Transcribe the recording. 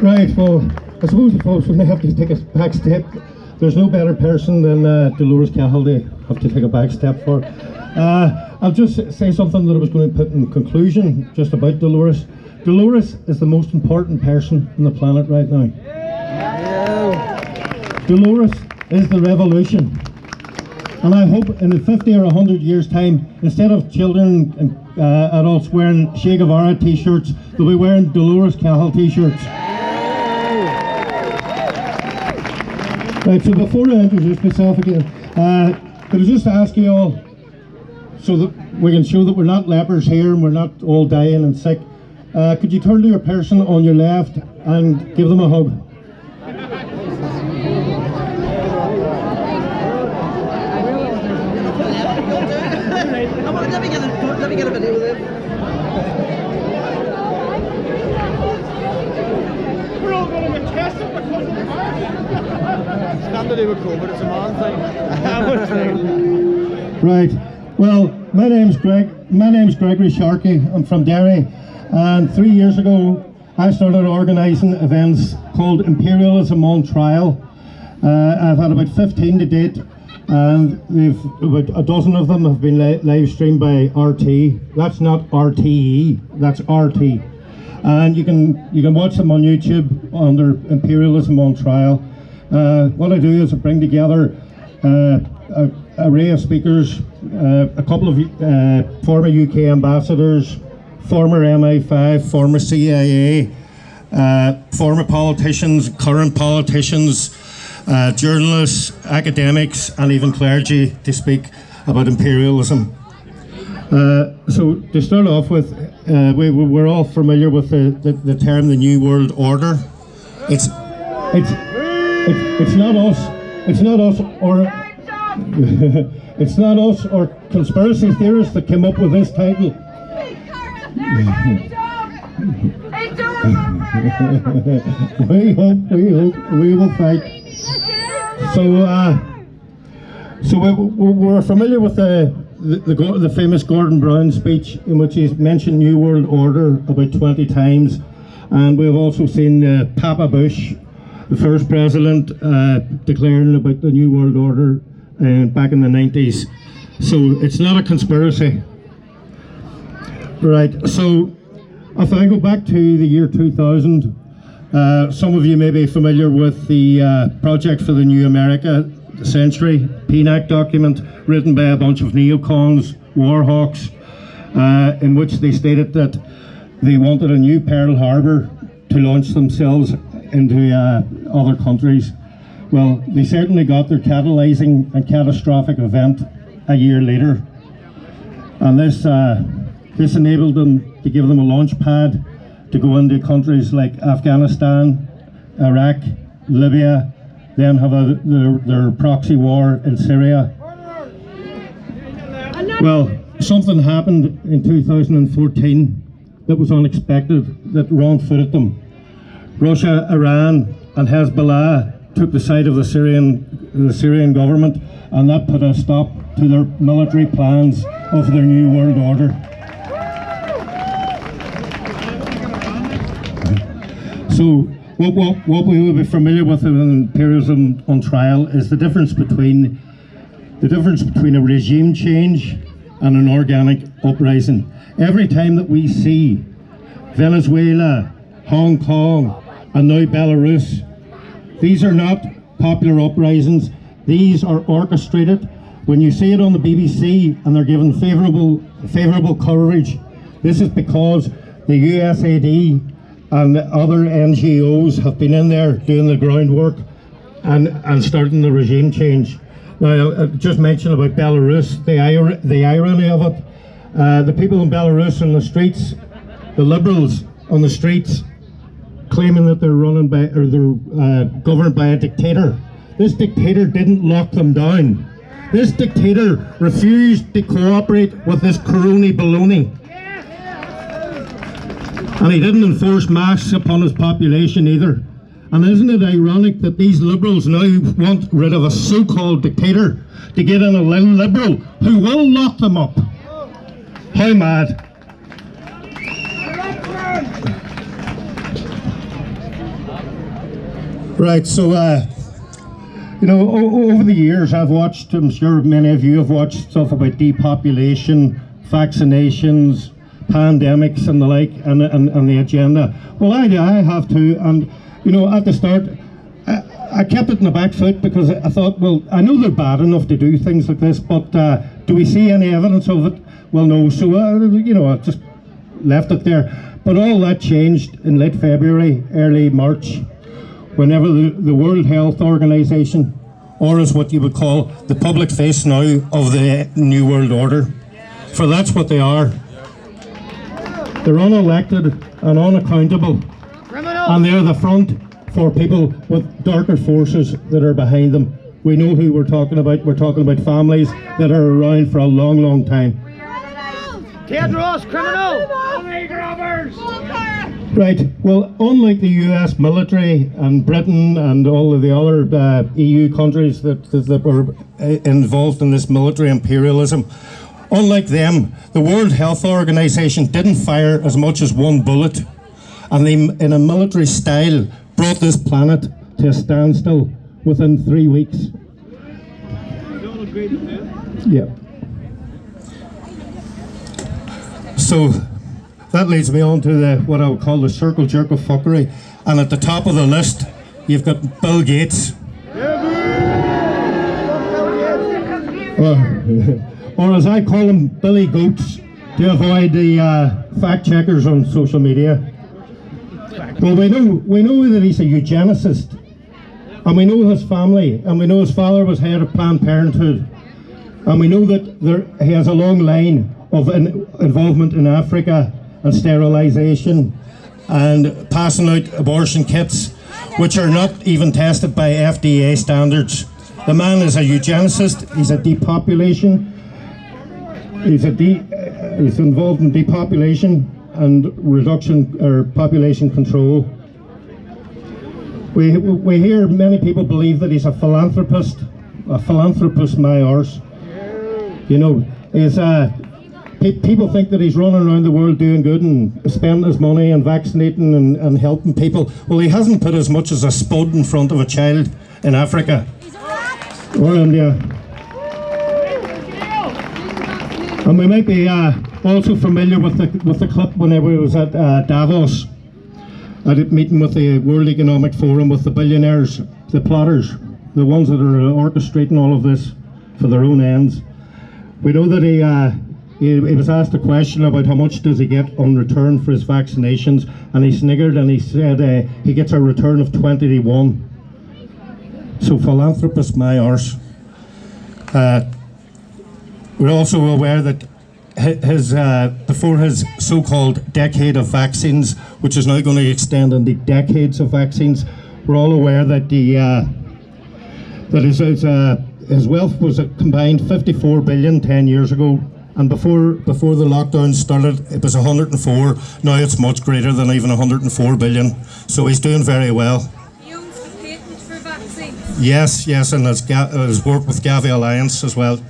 Right, well, I suppose the folks, when they have to take a back step, there's no better person than Dolores Cahill to have to take a back step for. I'll just say something that I was going to put in conclusion just about Dolores. Dolores is the most important person on the planet right now. Dolores is the revolution. And I hope in 50 or 100 years' time, instead of children and adults wearing Che Guevara t-shirts, they'll be wearing Dolores Cahill t-shirts. Right, so before I introduce myself again, could I just ask you all, so that we can show that we're not lepers here and we're not all dying and sick, could you turn to your person on your left and give them a hug? Let me get a video with it. We're all going to get tested because of the virus. It's nothing to do with COVID, it's a man thing. Right. Well, my name's Gregory Sharkey. I'm from Derry, and 3 years ago I started organising events called Imperialism on Trial. I've had about 15 to date, and about a dozen of them have been live streamed by RT. That's not RTE, that's RT. And you can watch them on YouTube under Imperialism on Trial. What I do is I bring together an array of speakers, a couple of former UK ambassadors, former MI5, former CIA, former politicians, current politicians, journalists, academics, and even clergy to speak about imperialism. So to start off with, we're all familiar with the term the New World Order. It's not us. It's not us or it's not us or conspiracy theorists that came up with this title. we will fight. So we're familiar with the famous Gordon Brown speech in which he's mentioned New World Order about 20 times, and we've also seen Papa Bush, the first president, declaring about the New World Order back in the 90s. So it's not a conspiracy. Right, so if I go back to the year 2000, some of you may be familiar with the Project for the New America Century, PNAC document, written by a bunch of neocons, war hawks, in which they stated that they wanted a new Pearl Harbor to launch themselves into other countries. Well, they certainly got their catalyzing and catastrophic event a year later, and this enabled them to give them a launch pad to go into countries like Afghanistan, Iraq, Libya, then have their proxy war in Syria. Well, something happened in 2014 that was unexpected, that wrong-footed them. Russia, Iran and Hezbollah took the side of the Syrian government, and that put a stop to their military plans of their New World Order. So what we will be familiar with in Imperialism on Trial is the difference between a regime change and an organic uprising. Every time that we see Venezuela, Hong Kong, and now Belarus, these are not popular uprisings. These are orchestrated. When you see it on the BBC and they're given favourable coverage, this is because the USAID and other NGOs have been in there doing the groundwork and starting the regime change. Now, I just mentioned about Belarus, the irony of it. The people in Belarus on the streets, the liberals on the streets, claiming that they're governed by a dictator. This dictator didn't lock them down. This dictator refused to cooperate with this crony baloney. And he didn't enforce masks upon his population either. And isn't it ironic that these liberals now want rid of a so-called dictator to get in a liberal who will lock them up? How mad. Right, so, over the years I've watched, I'm sure many of you have watched stuff about depopulation, vaccinations, pandemics and the like, and the agenda. Well, I have too, and, at the start, I kept it in the back foot because I thought, well, I know they're bad enough to do things like this, but do we see any evidence of it? Well, no, so, I just left it there. But all that changed in late February, early March, whenever the World Health Organization, or as what you would call the public face now of the New World Order, for that's what they are. They're unelected and unaccountable, and they're the front for people with darker forces that are behind them. We know who we're talking about. We're talking about families that are around for a long, long time. Tedros, criminal! Right, well, unlike the US military and Britain and all of the other EU countries that were involved in this military imperialism, unlike them, the World Health Organization didn't fire as much as one bullet, and they, in a military style, brought this planet to a standstill within 3 weeks. Don't agree to this? Yeah. So that leads me on to what I would call the circle jerk of fuckery, and at the top of the list you've got Bill Gates. Or as I call him, Billy Goats, to avoid the fact checkers on social media. Well, we know that he's a eugenicist, and we know his family, and we know his father was head of Planned Parenthood, and we know that he has a long line of involvement in Africa and sterilisation and passing out abortion kits which are not even tested by FDA standards. The man is a eugenicist. He's a depopulation. He's involved in depopulation and reduction or population control. We hear many people believe that he's a philanthropist my arse. People think that he's running around the world doing good and spending his money and vaccinating and helping people. Well, he hasn't put as much as a spud in front of a child in Africa or India. And we might be also familiar with the clip whenever he was at Davos, at a meeting with the World Economic Forum with the billionaires, the plotters, the ones that are orchestrating all of this for their own ends. We know that he was asked a question about how much does he get on return for his vaccinations, and he sniggered and he said he gets a return of 20 to 1. So philanthropist my arse. We're also aware that before his so-called decade of vaccines, which is now going to extend into decades of vaccines, we're all aware that his wealth was a combined 54 billion 10 years ago. And before the lockdown started, it was 104. Now it's much greater than even 104 billion. So he's doing very well. He owns the patent for vaccines. Yes, and his work with Gavi Alliance as well.